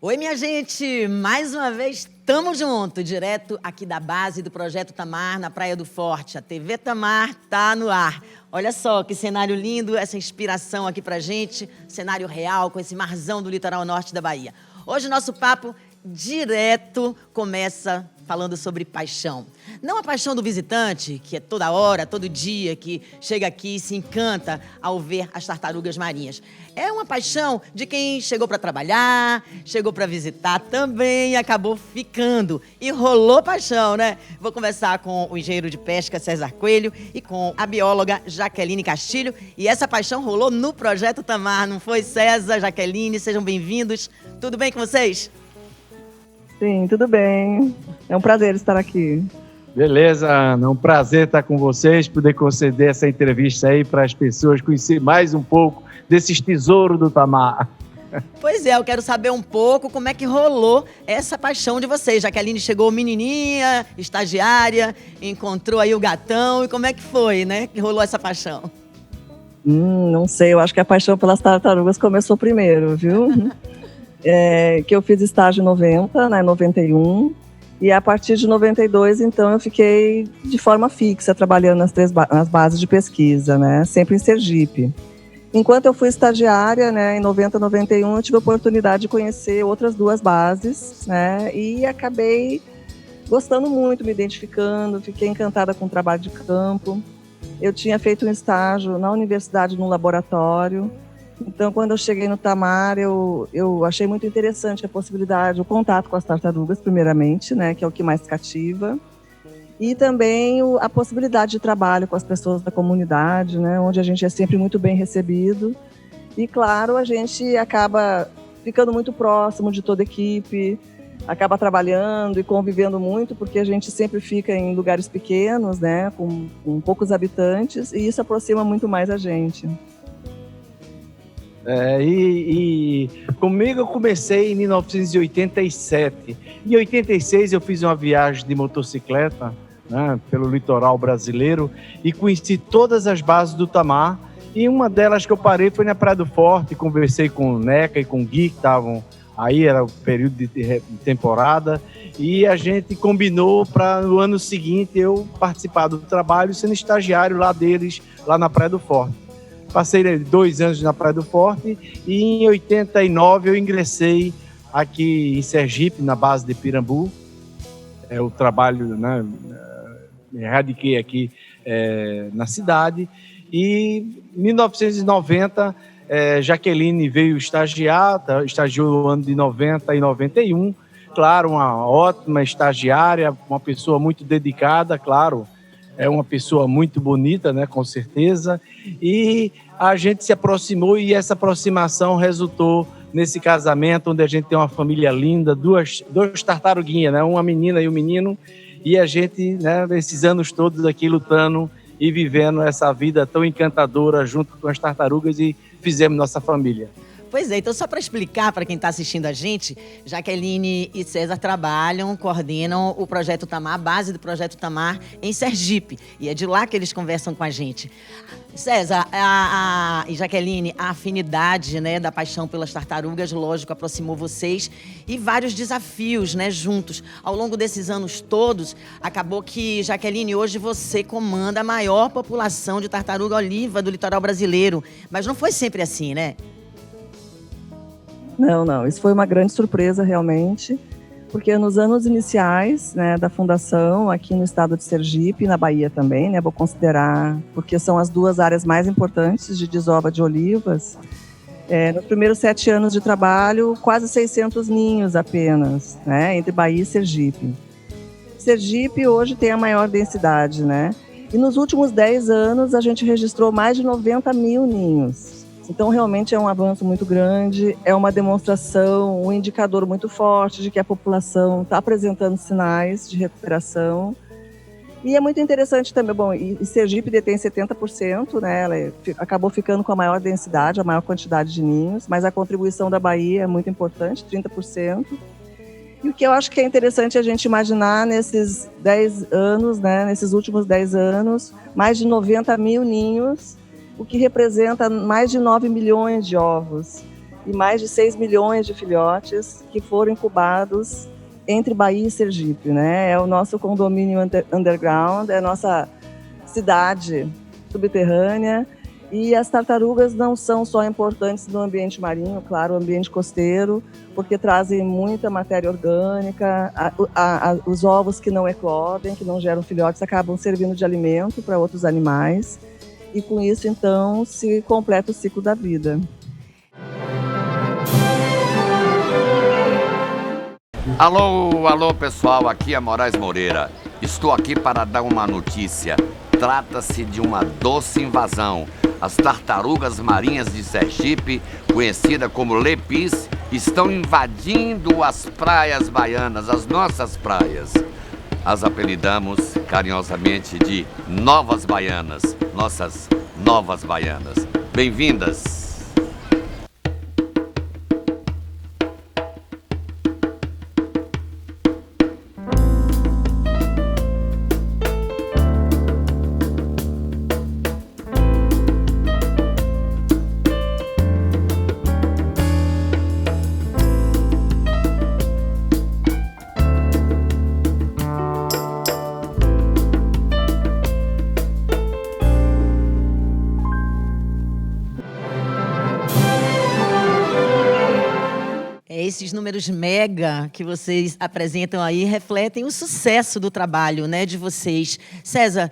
Oi, minha gente! Mais uma vez, tamo junto, direto aqui da base do Projeto Tamar, na Praia do Forte. A TV Tamar tá no ar. Olha só que cenário lindo, essa inspiração aqui pra gente, cenário real, com esse marzão do litoral norte da Bahia. Hoje o nosso papo direto começa falando sobre paixão. Não a paixão do visitante, que é toda hora, todo dia, que chega aqui e se encanta ao ver as tartarugas marinhas. É uma paixão de quem chegou para trabalhar, chegou para visitar também e acabou ficando. E rolou paixão, né? Vou conversar com o engenheiro de pesca César Coelho e com a bióloga Jaqueline Castilho. E essa paixão rolou no Projeto Tamar, não foi, César, Jaqueline? Sejam bem-vindos. Tudo bem com vocês? Sim, tudo bem. É um prazer estar aqui. Beleza, Ana. É um prazer estar com vocês, poder conceder essa entrevista aí para as pessoas conhecer mais um pouco desses tesouros do Tamar. Pois é, eu quero saber um pouco como é que rolou essa paixão de vocês. Jaqueline chegou menininha, estagiária, encontrou aí o gatão. E como é que foi, né, que rolou essa paixão? Não sei, eu acho que a paixão pelas tartarugas começou primeiro, viu? Que eu fiz estágio em 90, né, 91, e a partir de 92, então, eu fiquei de forma fixa, trabalhando nas bases de pesquisa, né, sempre em Sergipe. Enquanto eu fui estagiária, né, em 90, 91, eu tive a oportunidade de conhecer outras duas bases, né, e acabei gostando muito, me identificando, fiquei encantada com o trabalho de campo. Eu tinha feito um estágio na universidade, num laboratório. Então, quando eu cheguei no Tamar, eu achei muito interessante a possibilidade, o contato com as tartarugas, primeiramente, né, que é o que mais cativa, e também a possibilidade de trabalho com as pessoas da comunidade, né, onde a gente é sempre muito bem recebido. E, claro, a gente acaba ficando muito próximo de toda a equipe, acaba trabalhando e convivendo muito, porque a gente sempre fica em lugares pequenos, né, com poucos habitantes, e isso aproxima muito mais a gente. Comigo eu comecei em 1987. Em 86 eu fiz uma viagem de motocicleta, né, pelo litoral brasileiro e conheci todas as bases do Tamar. E uma delas que eu parei foi na Praia do Forte, conversei com o Neca e com o Gui, que estavam aí, era o período de temporada, e a gente combinou para no ano seguinte eu participar do trabalho sendo estagiário lá deles, lá na Praia do Forte. Passei 2 anos na Praia do Forte e em 89 eu ingressei aqui em Sergipe, na base de Pirambu. Eu trabalho, né, me radiquei aqui na cidade. E em 1990, Jaqueline veio estagiar, estagiou no ano de 90 e 91. Claro, uma ótima estagiária, uma pessoa muito dedicada, claro. É uma pessoa muito bonita, né, com certeza. E a gente se aproximou e essa aproximação resultou nesse casamento onde a gente tem uma família linda, duas tartaruguinhas, né, uma menina e um menino. E a gente, né, esses anos todos aqui lutando e vivendo essa vida tão encantadora junto com as tartarugas e fizemos nossa família. Pois é, então só para explicar para quem está assistindo a gente, Jaqueline e César trabalham, coordenam o Projeto Tamar, a base do Projeto Tamar em Sergipe. E é de lá que eles conversam com a gente. César e Jaqueline, a afinidade, né, da paixão pelas tartarugas, lógico, aproximou vocês e vários desafios, né, juntos. Ao longo desses anos todos, acabou que, Jaqueline, hoje você comanda a maior população de tartaruga oliva do litoral brasileiro. Mas não foi sempre assim, né? Não, isso foi uma grande surpresa realmente, porque nos anos iniciais, né, da fundação, aqui no estado de Sergipe, na Bahia também, né, vou considerar, porque são as duas áreas mais importantes de desova de olivas, nos primeiros 7 anos de trabalho, quase 600 ninhos apenas, né, entre Bahia e Sergipe. Sergipe hoje tem a maior densidade, né, e nos últimos 10 anos a gente registrou mais de 90 mil ninhos. Então, realmente é um avanço muito grande, é uma demonstração, um indicador muito forte de que a população está apresentando sinais de recuperação. E é muito interessante também, bom, e Sergipe detém 70%, né, ela acabou ficando com a maior densidade, a maior quantidade de ninhos, mas a contribuição da Bahia é muito importante, 30%. E o que eu acho que é interessante a gente imaginar nesses 10 anos, né, nesses últimos 10 anos, mais de 90 mil ninhos, o que representa mais de 9 milhões de ovos. e mais de 6 milhões de filhotes que foram incubados entre Bahia e Sergipe, né? É o nosso condomínio underground, é a nossa cidade subterrânea. E as tartarugas não são só importantes no ambiente marinho, claro, o ambiente costeiro, porque trazem muita matéria orgânica, os ovos que não eclodem, que não geram filhotes, acabam servindo de alimento para outros animais. E com isso, então, se completa o ciclo da vida. Alô, pessoal, aqui é Moraes Moreira. Estou aqui para dar uma notícia. Trata-se de uma doce invasão. As tartarugas marinhas de Sergipe, conhecida como lepis, estão invadindo as praias baianas, as nossas praias. As apelidamos carinhosamente de Novas Baianas, nossas Novas Baianas. Bem-vindas! Esses números mega que vocês apresentam aí refletem o sucesso do trabalho, né, de vocês. César,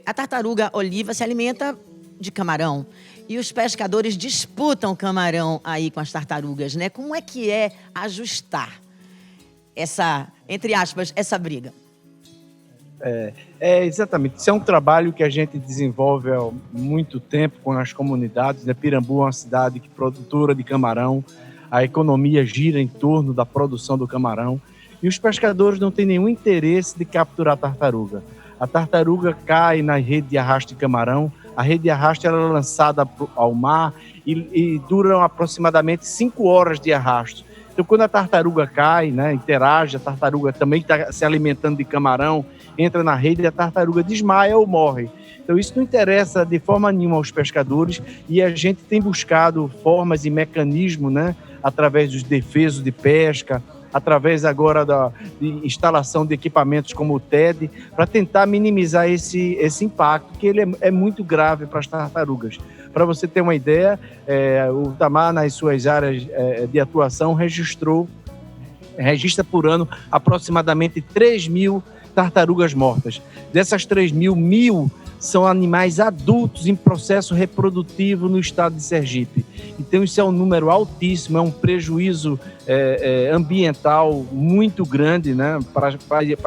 a tartaruga oliva se alimenta de camarão e os pescadores disputam camarão aí com as tartarugas, né? Como é que é ajustar essa, entre aspas, essa briga? Exatamente. Isso é um trabalho que a gente desenvolve há muito tempo com as comunidades, né? Pirambu é uma cidade produtora de camarão. A economia gira em torno da produção do camarão e os pescadores não têm nenhum interesse de capturar a tartaruga. A tartaruga cai na rede de arrasto de camarão, a rede de arrasto ela é lançada ao mar e dura aproximadamente 5 horas de arrasto. Então, quando a tartaruga cai, né, interage, a tartaruga também está se alimentando de camarão, entra na rede e a tartaruga desmaia ou morre. Então, isso não interessa de forma nenhuma aos pescadores e a gente tem buscado formas e mecanismos, né, através dos defesos de pesca, através agora de instalação de equipamentos como o TED, para tentar minimizar esse impacto, que ele é muito grave para as tartarugas. Para você ter uma ideia, o Tamar, nas suas áreas de atuação, registra por ano aproximadamente 3.000 tartarugas mortas. Dessas 3.000, 1.000 são animais adultos em processo reprodutivo no estado de Sergipe. Então isso é um número altíssimo, é um prejuízo ambiental muito grande, né, para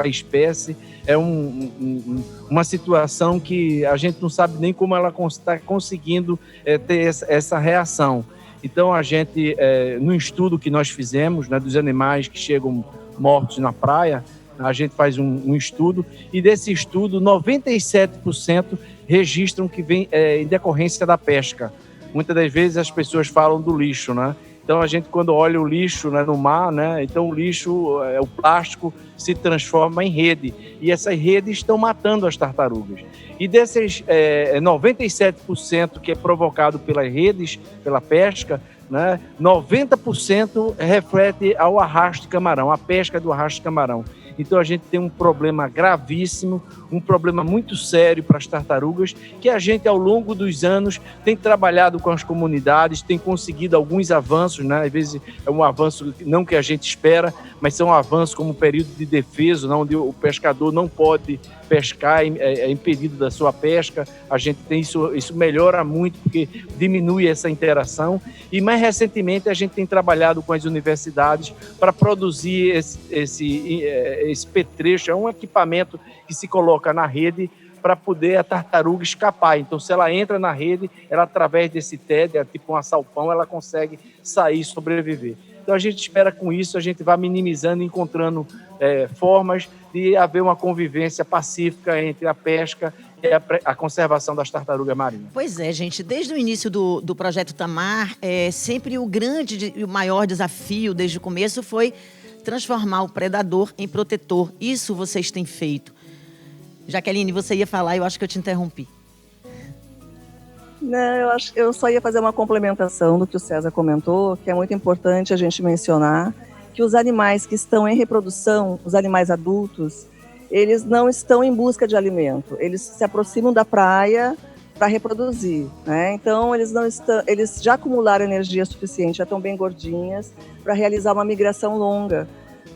a espécie. É uma situação que a gente não sabe nem como ela está conseguindo ter essa reação. Então a gente, no estudo que nós fizemos, né, dos animais que chegam mortos na praia, a gente faz um estudo e desse estudo 97% registram que vem em decorrência da pesca. Muitas das vezes as pessoas falam do lixo, né? Então a gente quando olha o lixo, né, no mar, né, então o lixo, o plástico se transforma em rede e essas redes estão matando as tartarugas. E desses 97% que é provocado pelas redes, pela pesca, né, 90% reflete ao arrasto de camarão, a pesca do arrasto de camarão. Então a gente tem um problema gravíssimo, um problema muito sério para as tartarugas, que a gente ao longo dos anos tem trabalhado com as comunidades, tem conseguido alguns avanços, né? Às vezes é um avanço não que a gente espera, mas são avanços como o período de defesa, onde o pescador não pode pescar, é impedido da sua pesca. A gente tem isso melhora muito porque diminui essa interação e mais recentemente a gente tem trabalhado com as universidades para produzir esse petrecho, é um equipamento que se coloca na rede para poder a tartaruga escapar. Então, se ela entra na rede, ela através desse TED, tipo um assalpão, ela consegue sair e sobreviver. Então, a gente espera com isso, a gente vai minimizando, encontrando formas de haver uma convivência pacífica entre a pesca e a conservação das tartarugas marinhas. Pois é, gente, desde o início do Projeto Tamar, sempre o grande e o maior desafio desde o começo foi transformar o predador em protetor. Isso vocês têm feito. Jaqueline, você ia falar, eu acho que eu te interrompi. Não, eu só ia fazer uma complementação do que o César comentou, que é muito importante a gente mencionar que os animais que estão em reprodução, os animais adultos, eles não estão em busca de alimento, eles se aproximam da praia para reproduzir, né? Então eles já acumularam energia suficiente, já estão bem gordinhas para realizar uma migração longa,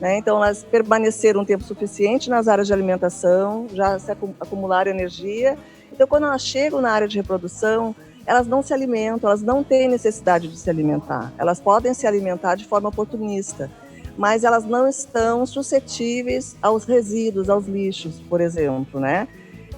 né? Então elas permaneceram um tempo suficiente nas áreas de alimentação, já se acumularam energia. Então quando elas chegam na área de reprodução, elas não se alimentam, elas não têm necessidade de se alimentar. Elas podem se alimentar de forma oportunista, mas elas não estão suscetíveis aos resíduos, aos lixos, por exemplo, né?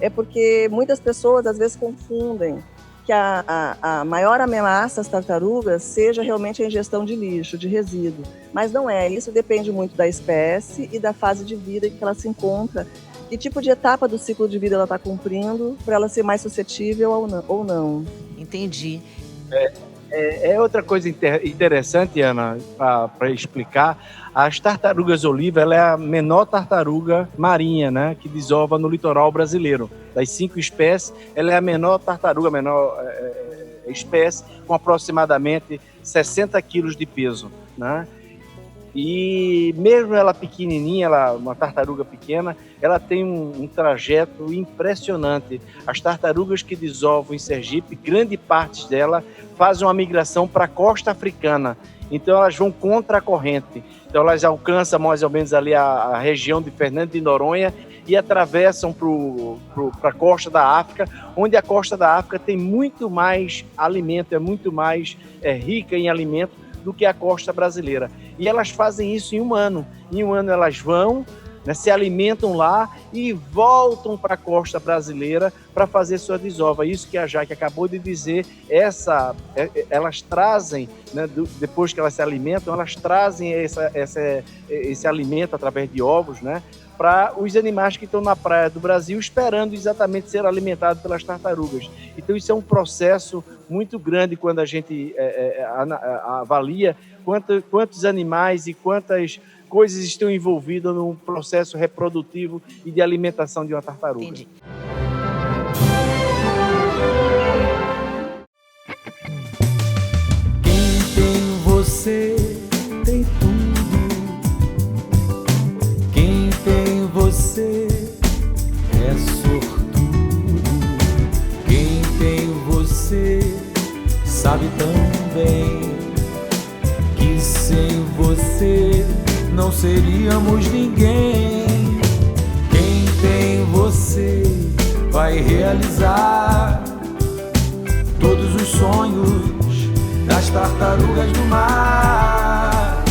É porque muitas pessoas às vezes confundem que a maior ameaça às tartarugas seja realmente a ingestão de lixo, de resíduo. Mas não é, isso depende muito da espécie e da fase de vida em que ela se encontra, que tipo de etapa do ciclo de vida ela está cumprindo para ela ser mais suscetível ou não. Entendi. É outra coisa interessante, Ana, para explicar. As tartarugas oliva, ela é a menor tartaruga marinha, né, que desova no litoral brasileiro. Das 5 espécies, ela é a menor tartaruga, a menor espécie, com aproximadamente 60 quilos de peso, né? E mesmo ela pequenininha, uma tartaruga pequena, ela tem um trajeto impressionante. As tartarugas que desovam em Sergipe, grande parte dela fazem uma migração para a costa africana. Então elas vão contra a corrente. Então elas alcançam mais ou menos ali a região de Fernando de Noronha e atravessam para a costa da África, onde a costa da África tem muito mais alimento, é muito mais rica em alimento do que a costa brasileira. E elas fazem isso em um ano. Em um ano elas vão, né, se alimentam lá e voltam para a costa brasileira para fazer sua desova. Isso que a Jaque acabou de dizer, elas trazem, né, depois que elas se alimentam, elas trazem esse alimento através de ovos, né, para os animais que estão na praia do Brasil esperando exatamente ser alimentados pelas tartarugas. Então isso é um processo muito grande quando a gente avalia quantos animais e quantas coisas estão envolvidas no processo reprodutivo e de alimentação de uma tartaruga. Entendi. Quem tem você tem tudo. Quem tem você é sortudo. Quem tem você sabe também que sem você não seríamos ninguém. Quem tem você vai realizar todos os sonhos das tartarugas do mar.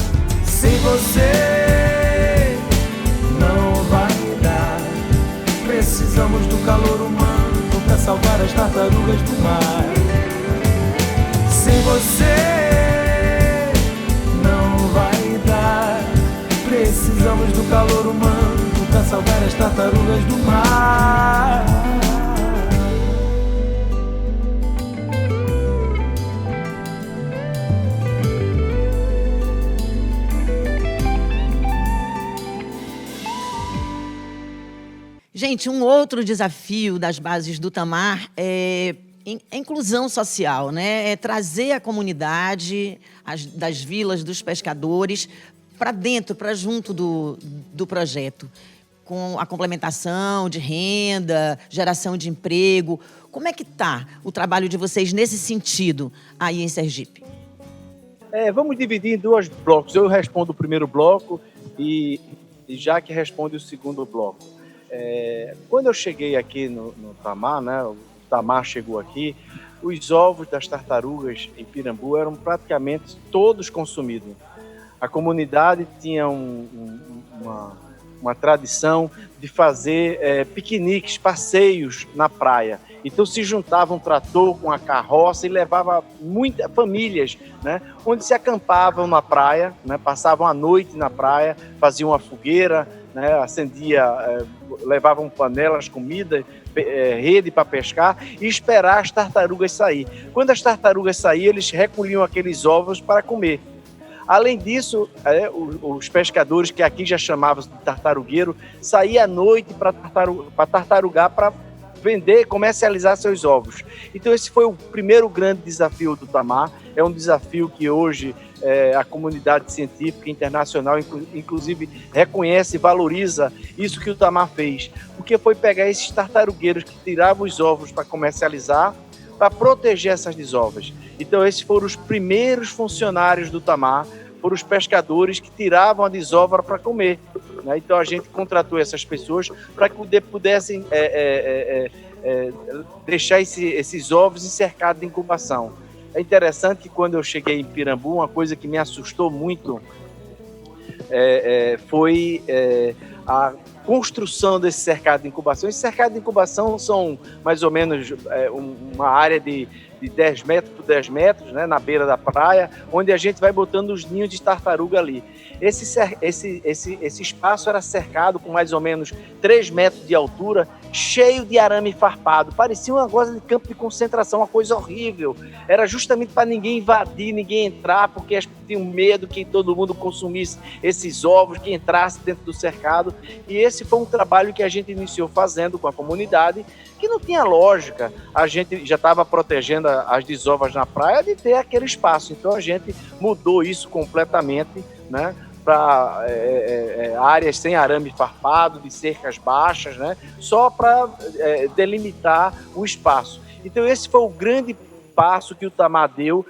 Sem você não vai dar. Precisamos do calor humano para salvar as tartarugas do mar. Sem você precisamos do calor humano para salvar as tartarugas do mar. Gente, um outro desafio das bases do Tamar é a inclusão social, né? É trazer a comunidade das vilas, dos pescadores, para dentro, para junto do projeto, com a complementação de renda, geração de emprego. Como é que está o trabalho de vocês nesse sentido aí em Sergipe? Vamos dividir em 2 blocos. Eu respondo o primeiro bloco e Jaque responde o segundo bloco. Quando eu cheguei aqui no Tamar, né, o Tamar chegou aqui, os ovos das tartarugas em Pirambu eram praticamente todos consumidos. A comunidade tinha uma tradição de fazer piqueniques, passeios na praia. Então se juntava um trator com a carroça e levava muitas famílias, né, onde se acampavam na praia, né, passavam a noite na praia, faziam uma fogueira, né, levavam panelas, comida, rede para pescar e esperar as tartarugas sair. Quando as tartarugas saíam, eles recolhiam aqueles ovos para comer. Além disso, os pescadores, que aqui já chamavam de tartarugueiro, saíam à noite para tartarugar, para vender, comercializar seus ovos. Então esse foi o primeiro grande desafio do Tamar. É um desafio que hoje a comunidade científica internacional, inclusive, reconhece e valoriza isso que o Tamar fez. Porque foi pegar esses tartarugueiros que tiravam os ovos para comercializar, para proteger essas desovas. Então esses foram os primeiros funcionários do Tamar, foram os pescadores que tiravam a desova para comer. Né? Então a gente contratou essas pessoas para que pudessem deixar esses ovos em cercado de incubação. É interessante que quando eu cheguei em Pirambu, uma coisa que me assustou muito foi a construção desse cercado de incubação. Esse cercado de incubação são mais ou menos uma área de 10 metros por 10 metros, né, na beira da praia, onde a gente vai botando os ninhos de tartaruga ali. Esse espaço era cercado com mais ou menos 3 metros de altura, cheio de arame farpado. Parecia uma coisa de campo de concentração, uma coisa horrível. Era justamente para ninguém invadir, ninguém entrar, porque tinham medo que todo mundo consumisse esses ovos, que entrasse dentro do cercado. E esse foi um trabalho que a gente iniciou fazendo com a comunidade, que não tinha lógica. A gente já estava protegendo as desovas na praia de ter aquele espaço. Então a gente mudou isso completamente, né, para áreas sem arame farpado, de cercas baixas, né, só para delimitar o espaço. Então esse foi o grande passo que o Tamar deu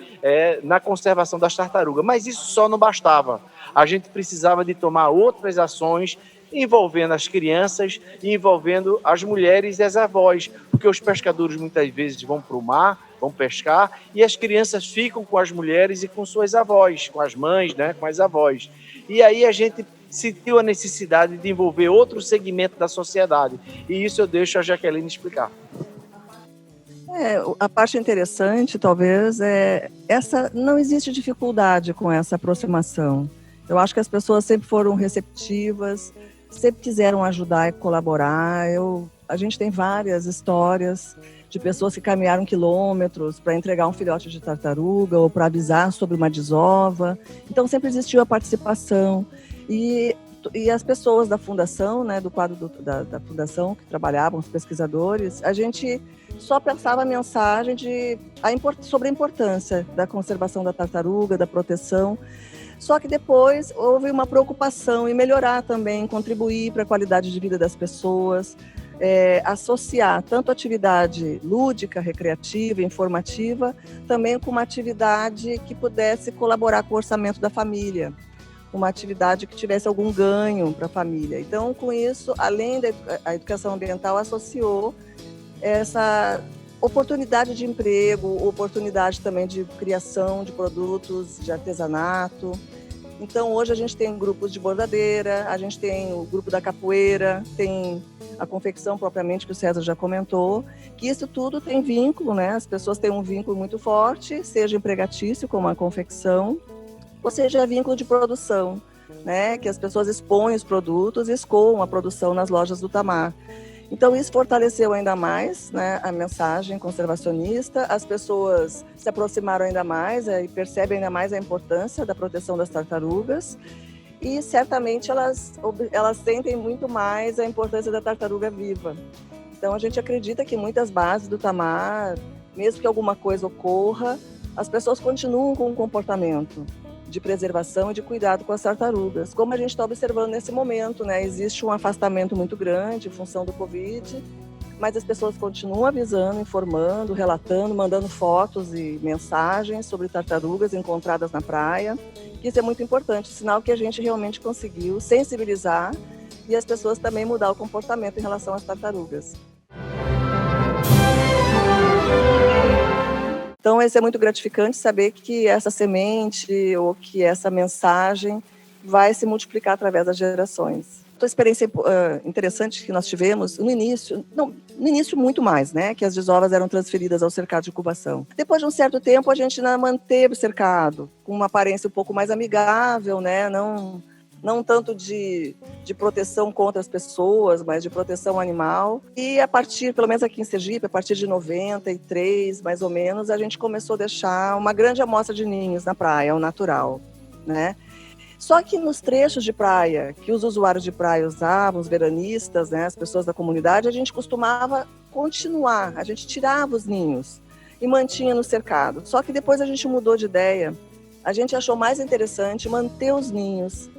na conservação das tartarugas. Mas isso só não bastava. A gente precisava de tomar outras ações envolvendo as crianças e envolvendo as mulheres e as avós, porque os pescadores muitas vezes vão para o mar, vão pescar, e as crianças ficam com as mulheres e com suas avós, com as mães, né, com as avós. E aí a gente sentiu a necessidade de envolver outro segmento da sociedade, e isso eu deixo a Jaqueline explicar. A parte interessante, talvez, não existe dificuldade com essa aproximação. Eu acho que as pessoas sempre foram receptivas, sempre quiseram ajudar e colaborar. A gente tem várias histórias de pessoas que caminharam quilômetros para entregar um filhote de tartaruga ou para avisar sobre uma desova. Então sempre existiu a participação. E as pessoas da fundação, né, do quadro da fundação, que trabalhavam, os pesquisadores, a gente só pensava a mensagem sobre a importância da conservação da tartaruga, da proteção. Só que depois houve uma preocupação em melhorar também, contribuir para a qualidade de vida das pessoas, associar tanto a atividade lúdica, recreativa, informativa, também com uma atividade que pudesse colaborar com o orçamento da família, uma atividade que tivesse algum ganho para a família. Então, com isso, além da educação ambiental, associou essa oportunidade de emprego, oportunidade também de criação de produtos de artesanato. Então, hoje a gente tem grupos de bordadeira, a gente tem o grupo da capoeira, tem a confecção propriamente, que o César já comentou, que isso tudo tem vínculo, né? As pessoas têm um vínculo muito forte, seja empregatício, como a confecção, ou seja, vínculo de produção, né? Que as pessoas expõem os produtos e escoam a produção nas lojas do Tamar. Então, isso fortaleceu ainda mais, né, a mensagem conservacionista, as pessoas se aproximaram ainda mais e percebem ainda mais a importância da proteção das tartarugas e, certamente, elas sentem muito mais a importância da tartaruga viva. Então, a gente acredita que muitas bases do Tamar, mesmo que alguma coisa ocorra, as pessoas continuam com um comportamento de preservação e de cuidado com as tartarugas. Como a gente está observando nesse momento, né? Existe um afastamento muito grande em função do Covid, mas as pessoas continuam avisando, informando, relatando, mandando fotos e mensagens sobre tartarugas encontradas na praia. Isso é muito importante, sinal que a gente realmente conseguiu sensibilizar e as pessoas também mudar o comportamento em relação às tartarugas. Então, isso é muito gratificante saber que essa semente ou que essa mensagem vai se multiplicar através das gerações. Outra experiência interessante que nós tivemos no início muito mais, né, que as desovas eram transferidas ao cercado de incubação. Depois de um certo tempo, a gente manteve o cercado com uma aparência um pouco mais amigável, né, não tanto de proteção contra as pessoas, mas de proteção animal. E a partir, pelo menos aqui em Sergipe, a partir de 93, mais ou menos, a gente começou a deixar uma grande amostra de ninhos na praia, ao natural, né? Só que nos trechos de praia que os usuários de praia usavam, os veranistas, né, as pessoas da comunidade, a gente costumava continuar. A gente tirava os ninhos e mantinha no cercado. Só que depois a gente mudou de ideia. A gente achou mais interessante manter os ninhos,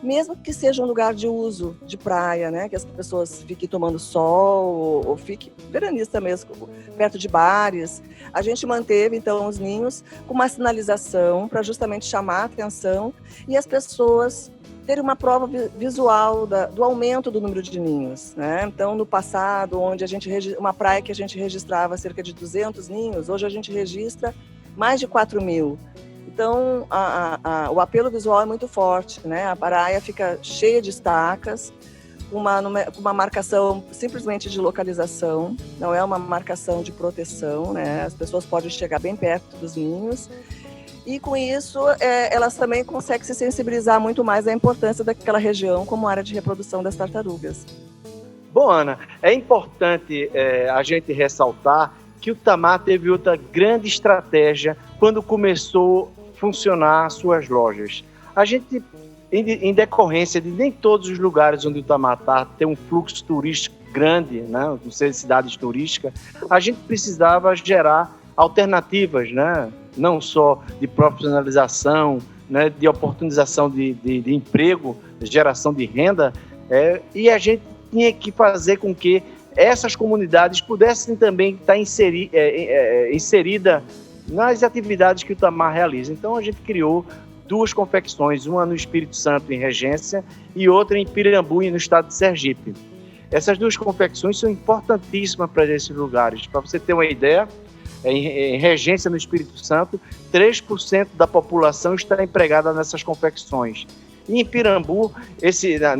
mesmo que seja um lugar de uso, de praia, né? Que as pessoas fiquem tomando sol ou fiquem veranista mesmo, perto de bares. A gente manteve, então, os ninhos com uma sinalização para justamente chamar a atenção e as pessoas terem uma prova visual do aumento do número de ninhos, né? Então, no passado, onde uma praia que a gente registrava cerca de 200 ninhos, hoje a gente registra mais de 4.000. Então, o apelo visual é muito forte, né? A praia fica cheia de estacas, uma marcação simplesmente de localização, não é uma marcação de proteção, né? As pessoas podem chegar bem perto dos ninhos e, com isso, elas também conseguem se sensibilizar muito mais à importância daquela região como área de reprodução das tartarugas. Bom, Ana, é importante a gente ressaltar que o Tamar teve outra grande estratégia quando começou a funcionar suas lojas. A gente, em decorrência de nem todos os lugares onde o Tamar está tem um fluxo turístico grande, né, não sei, cidades turísticas, a gente precisava gerar alternativas, né, não só de profissionalização, né, de oportunização de emprego, de geração de renda, e a gente tinha que fazer com que essas comunidades pudessem também estar inseridas nas atividades que o Tamar realiza. Então, a gente criou 2 confecções, uma no Espírito Santo, em Regência, e outra em Pirambu, no estado de Sergipe. Essas 2 confecções são importantíssimas para esses lugares. Para você ter uma ideia, em Regência, no Espírito Santo, 3% da população está empregada nessas confecções. E em Pirambu,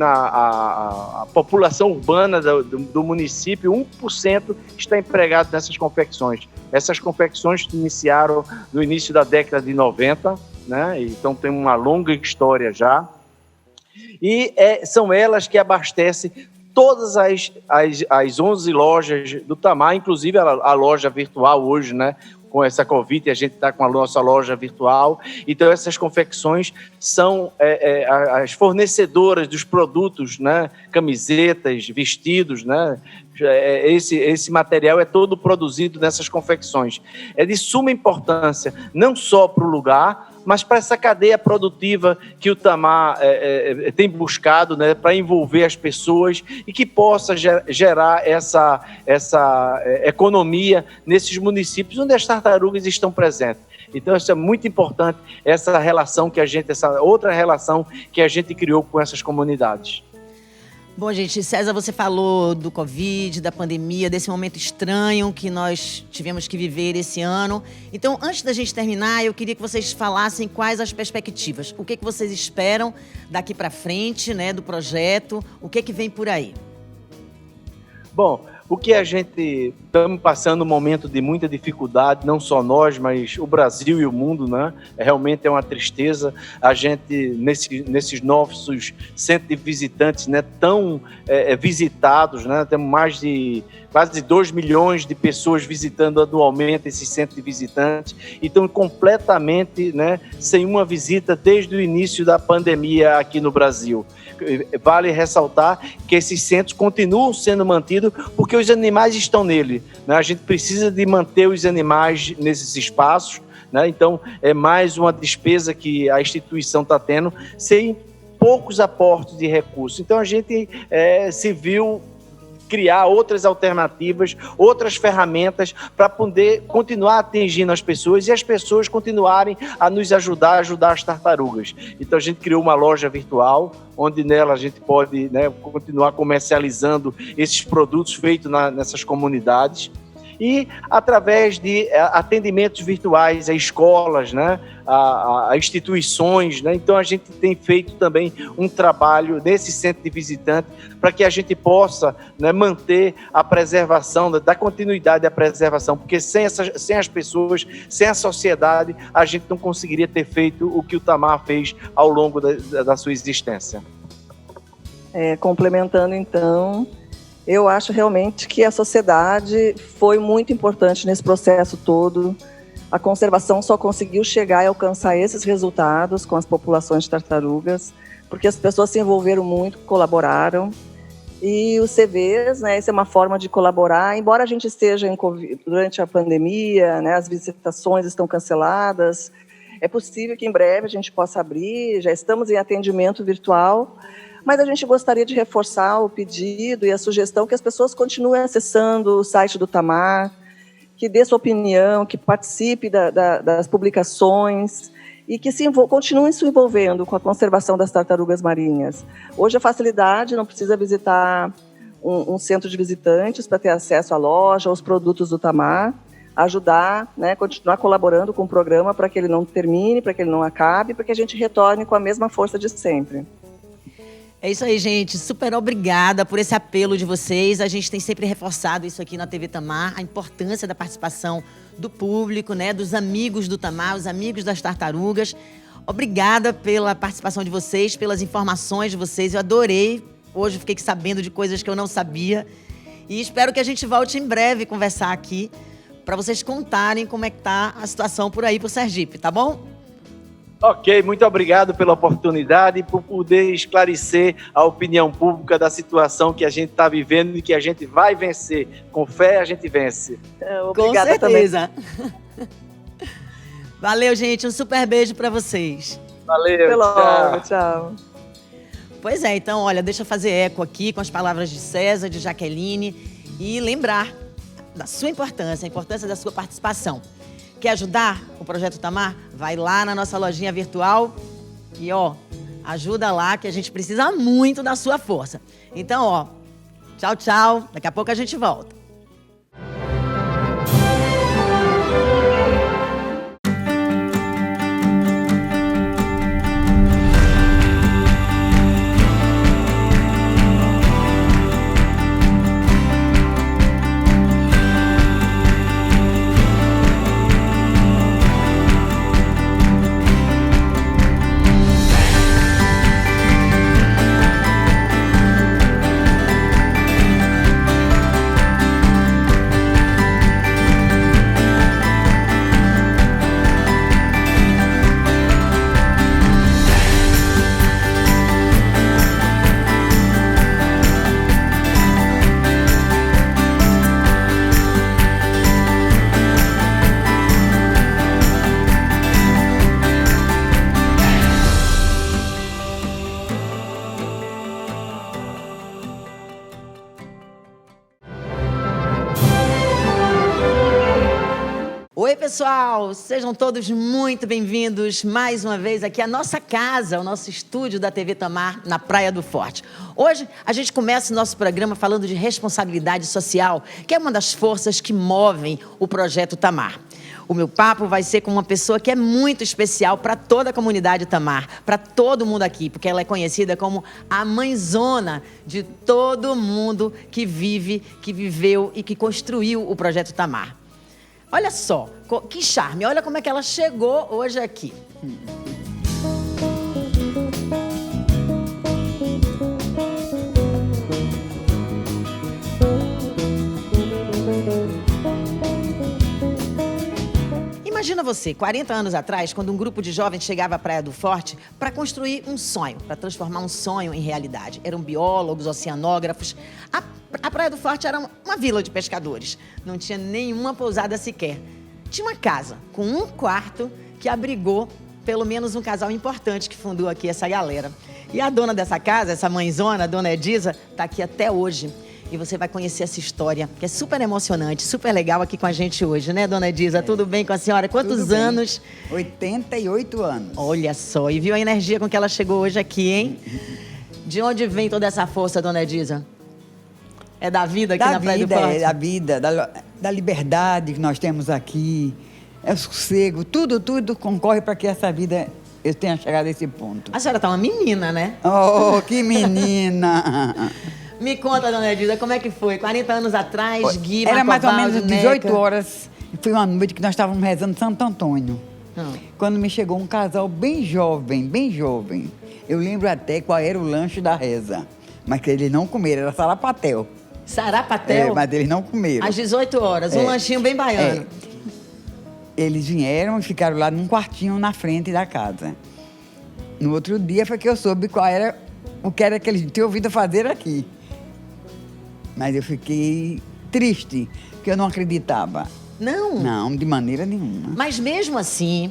a população urbana do município, 1% está empregado nessas confecções. Essas confecções iniciaram no início da década de 90, né? Então tem uma longa história já. E são elas que abastecem todas as 11 lojas do Tamar, inclusive a loja virtual hoje, né? Com essa Covid, a gente está com a nossa loja virtual. Então, essas confecções são as fornecedoras dos produtos, né? Camisetas, vestidos, né? Esse material é todo produzido nessas confecções. É de suma importância, não só para o lugar, mas para essa cadeia produtiva que o Tamar tem buscado, né, para envolver as pessoas e que possa gerar essa economia nesses municípios onde as tartarugas estão presentes. Então, isso é muito importante, essa outra relação que a gente criou com essas comunidades. Bom, gente, César, você falou do Covid, da pandemia, desse momento estranho que nós tivemos que viver esse ano. Então, antes da gente terminar, eu queria que vocês falassem quais as perspectivas. O que vocês esperam daqui para frente, né, do projeto? O que vem por aí? Bom, o que a gente estamos passando um momento de muita dificuldade, não só nós, mas o Brasil e o mundo, né? Realmente é uma tristeza. A gente, nesses nossos centros de visitantes, né, tão visitados, né? Temos mais de quase 2 milhões de pessoas visitando anualmente esses centros de visitantes e estão completamente, né, sem uma visita desde o início da pandemia aqui no Brasil. Vale ressaltar que esses centros continuam sendo mantidos porque os animais estão nele, né? A gente precisa de manter os animais nesses espaços, né? Então, é mais uma despesa que a instituição está tendo, sem poucos aportes de recursos. Então, a gente se viu criar outras alternativas, outras ferramentas para poder continuar atingindo as pessoas e as pessoas continuarem a nos ajudar a ajudar as tartarugas. Então a gente criou uma loja virtual, onde nela a gente pode, né, continuar comercializando esses produtos feitos nessas comunidades. E através de atendimentos virtuais a escolas, né, a instituições, né? Então a gente tem feito também um trabalho nesse centro de visitante para que a gente possa, né, manter a preservação, da continuidade da preservação, porque sem as pessoas, sem a sociedade, a gente não conseguiria ter feito o que o Tamar fez ao longo da sua existência. Complementando então, eu acho realmente que a sociedade foi muito importante nesse processo todo. A conservação só conseguiu chegar e alcançar esses resultados com as populações de tartarugas, porque as pessoas se envolveram muito, colaboraram. E os CVs, né, essa é uma forma de colaborar, embora a gente esteja durante a pandemia, né, as visitações estão canceladas, é possível que em breve a gente possa abrir, já estamos em atendimento virtual, mas a gente gostaria de reforçar o pedido e a sugestão que as pessoas continuem acessando o site do Tamar, que dê sua opinião, que participe das publicações, e que continuem se envolvendo com a conservação das tartarugas marinhas. Hoje a facilidade, não precisa visitar um centro de visitantes para ter acesso à loja, aos produtos do Tamar, ajudar, né, continuar colaborando com o programa para que ele não termine, para que ele não acabe, para que a gente retorne com a mesma força de sempre. É isso aí, gente. Super obrigada por esse apelo de vocês. A gente tem sempre reforçado isso aqui na TV Tamar, a importância da participação do público, né, dos amigos do Tamar, os amigos das tartarugas. Obrigada pela participação de vocês, pelas informações de vocês. Eu adorei. Hoje fiquei sabendo de coisas que eu não sabia. E espero que a gente volte em breve conversar aqui para vocês contarem como é que tá a situação por aí, por Sergipe, tá bom? Ok, muito obrigado pela oportunidade e por poder esclarecer a opinião pública da situação que a gente está vivendo e que a gente vai vencer. Com fé, a gente vence. Obrigada. Com certeza. Também. Valeu, gente. Um super beijo para vocês. Valeu, tchau. Pois é, então, olha, deixa eu fazer eco aqui com as palavras de César, de Jaqueline e lembrar da sua importância, a importância da sua participação. Quer ajudar o Projeto Tamar? Vai lá na nossa lojinha virtual e, ajuda lá que a gente precisa muito da sua força. Então, tchau, tchau. Daqui a pouco a gente volta. Oi, pessoal! Sejam todos muito bem-vindos mais uma vez aqui à nossa casa, ao nosso estúdio da TV Tamar, na Praia do Forte. Hoje, a gente começa o nosso programa falando de responsabilidade social, que é uma das forças que movem o Projeto Tamar. O meu papo vai ser com uma pessoa que é muito especial para toda a comunidade Tamar, para todo mundo aqui, porque ela é conhecida como a mãezona de todo mundo que vive, que viveu e que construiu o Projeto Tamar. Olha só, que charme, olha como é que ela chegou hoje aqui. Imagina você, 40 anos atrás, quando um grupo de jovens chegava à Praia do Forte para construir um sonho, para transformar um sonho em realidade. Eram biólogos, oceanógrafos. A Praia do Forte era uma vila de pescadores. Não tinha nenhuma pousada sequer. Tinha uma casa com um quarto que abrigou pelo menos um casal importante que fundou aqui essa galera. E a dona dessa casa, essa mãezona, a dona Edisa, está aqui até hoje. E você vai conhecer essa história, que é super emocionante, super legal aqui com a gente hoje, né, dona Edisa? Tudo bem com a senhora? Quantos anos? 88 anos. Olha só, e viu a energia com que ela chegou hoje aqui, hein? De onde vem toda essa força, dona Edisa? É da vida aqui na Praia do Forte? É da vida, da liberdade que nós temos aqui, é o sossego, tudo concorre para que essa vida eu tenha chegado a esse ponto. A senhora tá uma menina, né? Oh, que menina! Me conta, dona Edisa, como é que foi? 40 anos atrás, Gui, Era mais ou menos Neca. 18 horas, foi uma noite que nós estávamos rezando Santo Antônio. Quando me chegou um casal bem jovem. Eu lembro até qual era o lanche da reza, mas que eles não comeram, era sarapatel. Sarapatel? Mas eles não comeram. Às 18 horas, um lanchinho bem baiano. Eles vieram e ficaram lá num quartinho na frente da casa. No outro dia foi que eu soube o que era que eles tinham ouvido fazer aqui. Mas eu fiquei triste, porque eu não acreditava. Não? Não, de maneira nenhuma. Mas mesmo assim,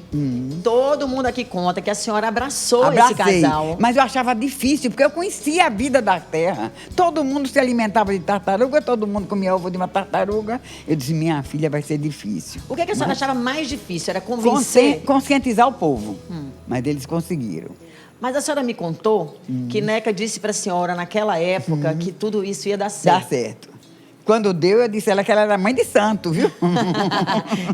todo mundo aqui conta que a senhora abraçou Abracei, esse casal. mas eu achava difícil, porque eu conhecia a vida da terra. Todo mundo se alimentava de tartaruga, todo mundo comia ovo de uma tartaruga. Eu disse, minha filha, vai ser difícil. O que a senhora achava mais difícil? Era convencer? Conscientizar o povo. Mas eles conseguiram. Mas a senhora me contou que Neca disse para a senhora, naquela época, que tudo isso ia dar Dá certo. certo. Quando deu, eu disse a ela que ela era mãe de santo, viu?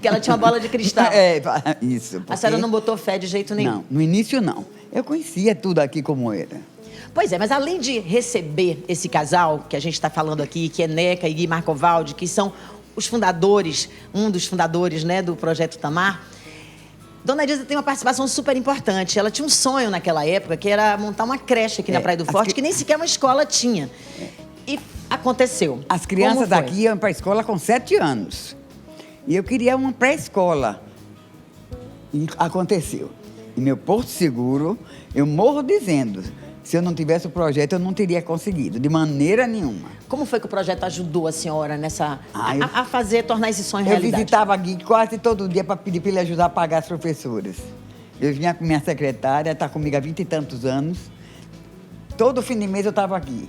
Que ela tinha uma bola de cristal. É, isso. A senhora não botou fé de jeito nenhum? Não, no início não. Eu conhecia tudo aqui como era. Pois é, mas além de receber esse casal que a gente está falando aqui, que é Neca e Gui Marcovaldi, que são os fundadores, um dos fundadores, né, do Projeto Tamar, Dona Edisa tem uma participação super importante. Ela tinha um sonho naquela época, que era montar uma creche aqui na Praia do Forte, que nem sequer uma escola tinha. E aconteceu. As crianças Como foi? daqui iam para a escola com 7 anos. E eu queria uma pré-escola. E aconteceu. E meu Porto Seguro, eu morro dizendo, se eu não tivesse o projeto, eu não teria conseguido, de maneira nenhuma. Como foi que o projeto ajudou a senhora nessa Ah, a fazer, tornar esse sonho Eu realidade? visitava aqui quase todo dia para pedir para ele ajudar a pagar as professoras. Eu vinha com minha secretária, está comigo há 20 e tantos anos. Todo fim de mês eu estava aqui.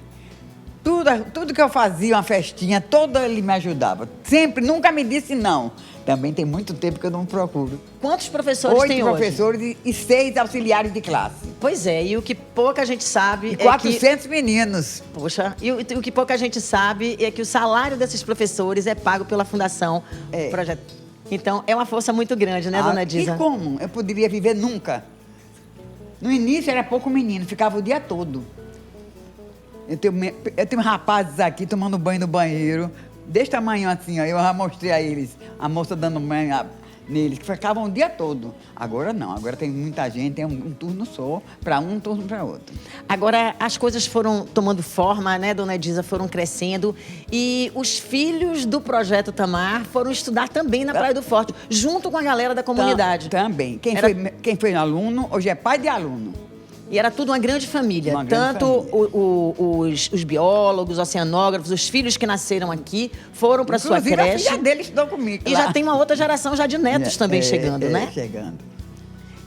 Tudo que eu fazia, uma festinha, todo ele me ajudava. Sempre, nunca me disse não. Também tem muito tempo que eu não procuro. Quantos professores 8 tem hoje? professores e 6 auxiliares de classe. Pois é, e o que pouca gente sabe E é que... 400 meninos. Poxa, e o que pouca gente sabe é que o salário desses professores é pago pela Fundação Projeto. Então, é uma força muito grande, né, Dona Edisa? E como? Eu poderia viver nunca. No início era pouco menino, ficava o dia todo. Eu tenho rapazes aqui tomando banho no banheiro, desse tamanho assim, ó, eu já mostrei a eles, a moça dando banho neles, que ficavam o dia todo. Agora não, agora tem muita gente, tem um turno só, para um turno para outro. Agora, as coisas foram tomando forma, né, Dona Edisa, foram crescendo, e os filhos do Projeto Tamar foram estudar também na Praia do Forte, junto com a galera da comunidade. Também. Quem foi aluno, hoje é pai de aluno. E era tudo uma grande família. Uma grande Tanto família. os biólogos, oceanógrafos, os filhos que nasceram aqui foram para sua Inclusive, creche. a filha dele estudou comigo. E já tem uma outra geração já de netos também chegando, né? Chegando.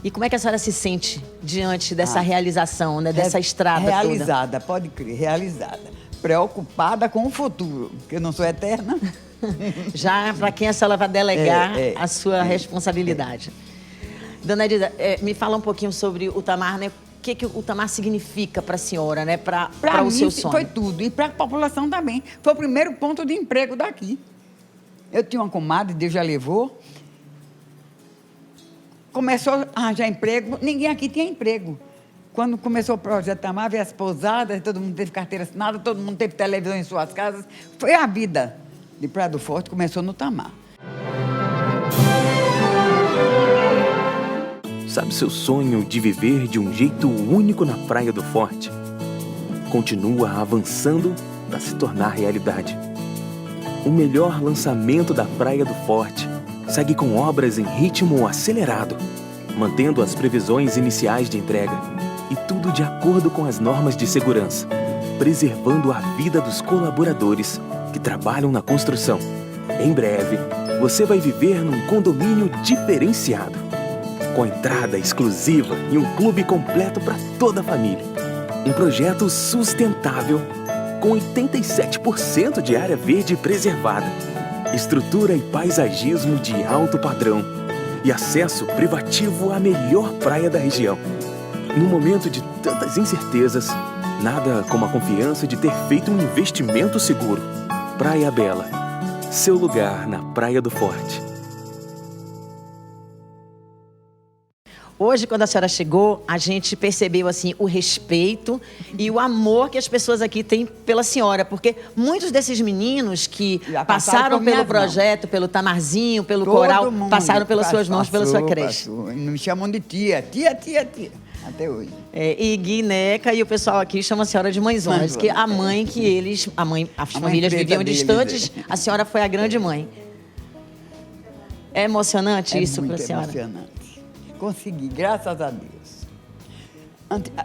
E como é que a senhora se sente diante dessa realização, né? Dessa estrada realizada, pode crer, realizada. Preocupada com o futuro, porque eu não sou eterna. toda? Já para quem a senhora vai delegar a sua responsabilidade. Dona Edisa, me fala um pouquinho sobre o Tamar, né? O que o Tamar significa para a senhora, né? Para o mim, seu sonho. foi tudo. E para a população também. Foi o primeiro ponto de emprego daqui. Eu tinha uma comadre, Deus já levou. Começou a arranjar emprego. Ninguém aqui tinha emprego. Quando começou o Projeto Tamar, veio as pousadas, todo mundo teve carteira assinada, todo mundo teve televisão em suas casas. Foi a vida de Praia do Forte, começou no Tamar. Sabe seu sonho de viver de um jeito único na Praia do Forte? Continua avançando para se tornar realidade. O melhor lançamento da Praia do Forte segue com obras em ritmo acelerado, mantendo as previsões iniciais de entrega e tudo de acordo com as normas de segurança, preservando a vida dos colaboradores que trabalham na construção. Em breve, você vai viver num condomínio diferenciado, com entrada exclusiva e um clube completo para toda a família. Um projeto sustentável, com 87% de área verde preservada, estrutura e paisagismo de alto padrão e acesso privativo à melhor praia da região. Num momento de tantas incertezas, nada como a confiança de ter feito um investimento seguro. Praia Bela, seu lugar na Praia do Forte. Hoje, quando a senhora chegou, a gente percebeu assim o respeito e o amor que as pessoas aqui têm pela senhora, porque muitos desses meninos que Já passaram por pelo minhas projeto, pelo Tamarzinho, pelo Todo coral, mundo passaram pelas suas mãos, pela sua creche. Passou. Me chamam de tia, tia, até hoje. E Gui, Neca e o pessoal aqui chama a senhora de mãezona, diz que a mãe que eles, as famílias preta viviam deles, distantes, a senhora foi a grande mãe. É emocionante isso para a muito senhora? emocionante. Consegui, graças a Deus.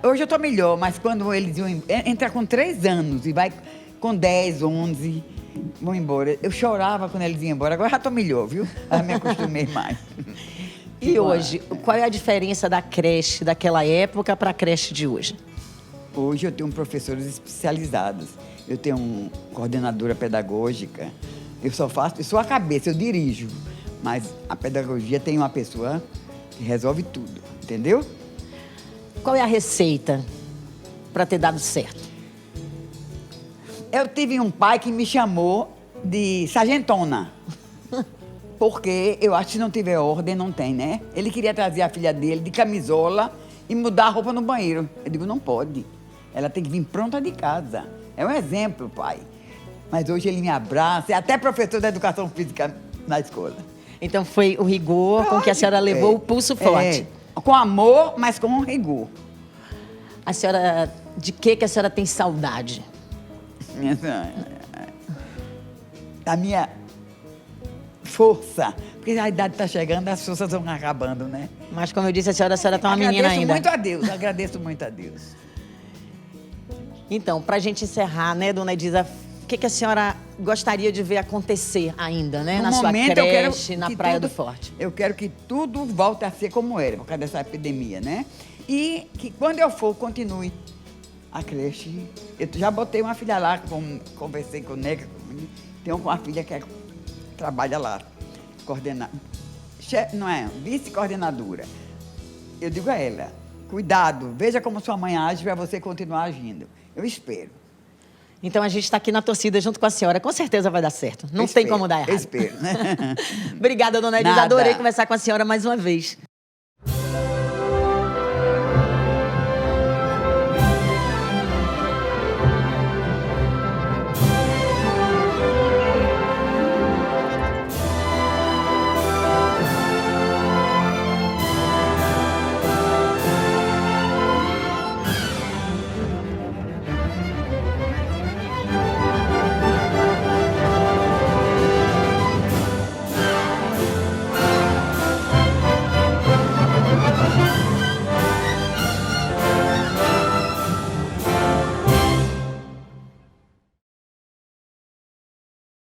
Hoje eu estou melhor, mas quando eles iam entrar com 3 anos e vai com 10, 11, vão embora. Eu chorava quando eles iam embora, agora já estou melhor, viu? Já me acostumei mais. E hoje, qual é a diferença da creche daquela época para a creche de hoje? Hoje eu tenho professores especializados, eu tenho uma coordenadora pedagógica, eu sou a cabeça, eu dirijo, mas a pedagogia tem uma pessoa que resolve tudo, entendeu? Qual é a receita para ter dado certo? Eu tive um pai que me chamou de sargentona, porque eu acho que se não tiver ordem, não tem, né? Ele queria trazer a filha dele de camisola e mudar a roupa no banheiro. Eu digo, não pode. Ela tem que vir pronta de casa. É um exemplo, pai. Mas hoje ele me abraça, é até professor de educação física na escola. Então foi o rigor com que a senhora levou o pulso forte. Com amor, mas com rigor. A senhora, de que a senhora tem saudade? A minha força. Porque a idade está chegando, as forças vão acabando, né? Mas como eu disse, a senhora está uma menina ainda. Agradeço muito a Deus. Então, para a gente encerrar, né, dona Edisa, o que a senhora gostaria de ver acontecer ainda, né? Na sua creche, na Praia do Forte. Eu quero que tudo volte a ser como era, por causa dessa epidemia, né? E que quando eu for, continue a creche. Eu já botei uma filha lá, conversei com o Neca, tem uma filha que trabalha lá, vice-coordenadora. Eu digo a ela, cuidado, veja como sua mãe age para você continuar agindo. Eu espero. Então a gente está aqui na torcida junto com a senhora. Com certeza vai dar certo. Não tem como dar errado. Eu espero. Obrigada, dona Edisa. Adorei conversar com a senhora mais uma vez.